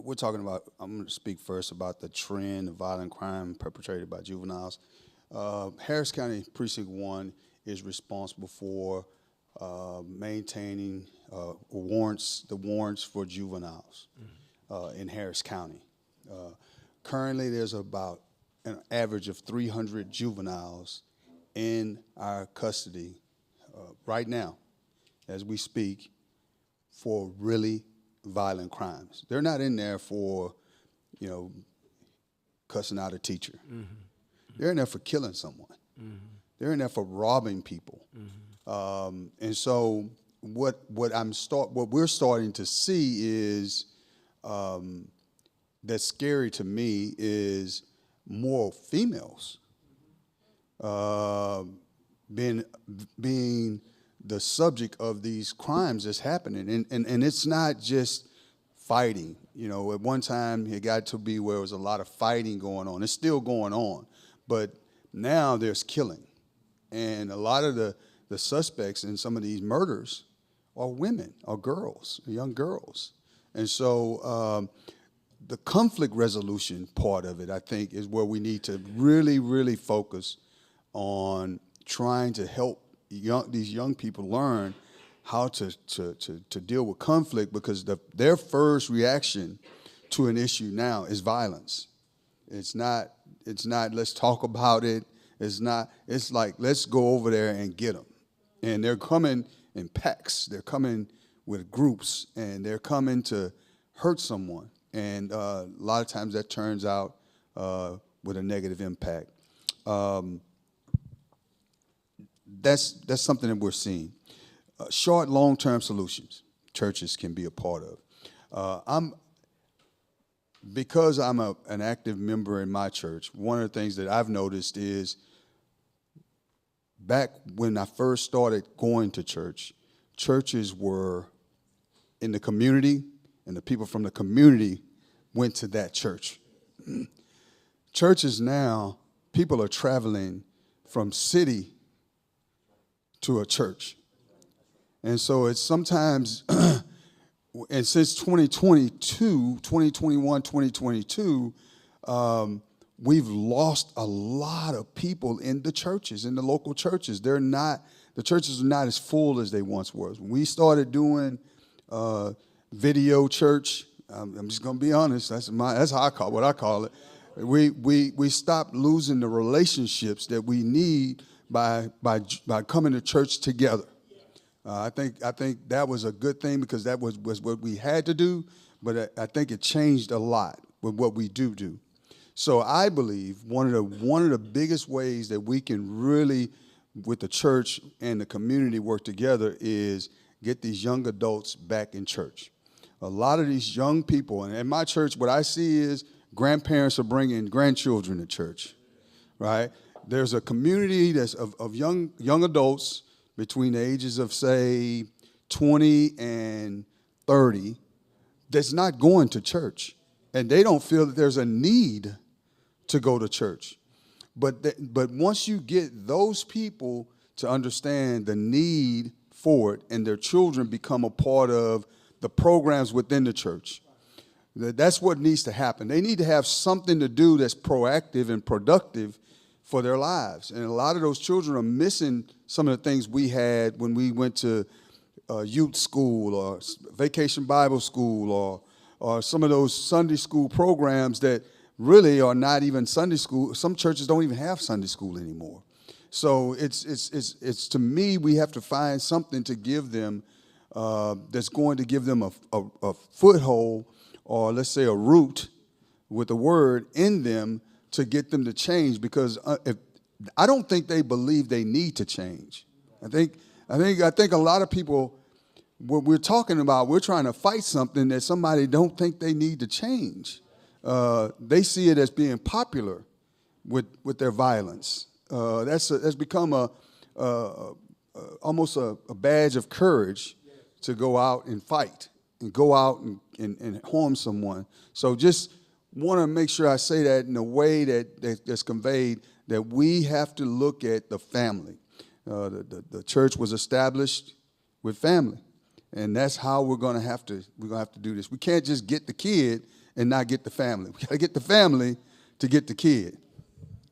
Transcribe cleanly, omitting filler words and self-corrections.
we're talking about, I'm going to speak first about the trend of violent crime perpetrated by juveniles. Harris County Precinct 1 is responsible for maintaining the warrants for juveniles in Harris County. Currently, there's about an average of 300 juveniles in our custody right now, as we speak, for really violent crimes. They're not in there for, cussing out a teacher. Mm-hmm. They're in there for killing someone. Mm-hmm. They're in there for robbing people. Mm-hmm. And so what we're starting to see is that's scary to me is more females being the subject of these crimes that's happening. And it's not just fighting. At one time it got to be where there was a lot of fighting going on. It's still going on. But now there's killing. And a lot of the suspects in some of these murders are women, are girls, young girls. And so the conflict resolution part of it, I think, is where we need to really, really focus on trying to help these young people learn how to deal with conflict, because their first reaction to an issue now is violence. It's not let's talk about it. It's like let's go over there and get them. And they're coming in packs. They're coming with groups, and they're coming to hurt someone. And a lot of times that turns out with a negative impact. That's something that we're seeing. Short, long-term solutions churches can be a part of. Because I'm an active member in my church, one of the things that I've noticed is back when I first started going to church, churches were in the community, and the people from the community went to that church. Churches now, people are traveling from city to a church. And so it's sometimes, and since 2021, 2022, we've lost a lot of people in the churches, in the local churches. The churches are not as full as they once were. When we started doing video church, I'm just gonna be honest, that's how I call it. We stopped losing the relationships that we need by coming to church together. I think that was a good thing, because that was what we had to do, but I think it changed a lot with what we do. So I believe one of the biggest ways that we can really, with the church and the community, work together is get these young adults back in church. A lot of these young people, and in my church, what I see is grandparents are bringing grandchildren to church, right? There's a community that's of young adults between the ages of, say, 20 and 30 that's not going to church, and they don't feel that there's a need to go to church. But once you get those people to understand the need for it, and their children become a part of the programs within the church, that's what needs to happen. They need to have something to do that's proactive and productive for their lives. And a lot of those children are missing some of the things we had when we went to youth school or vacation Bible school or some of those Sunday school programs that really are not even Sunday school. Some churches don't even have Sunday school anymore. So it's to me, we have to find something to give them that's going to give them a foothold, or let's say a root with a word in them to get them to change, because I don't think they believe they need to change. I think a lot of people, what we're talking about, we're trying to fight something that somebody don't think they need to change. They see it as being popular with their violence. That's become almost a badge of courage to go out and fight and go out and harm someone. So just want to make sure I say that in a way that's conveyed, that we have to look at the family. The church was established with family, and that's how we're going to have to do this. We can't just get the kid and not get the family. We got to get the family to get the kid.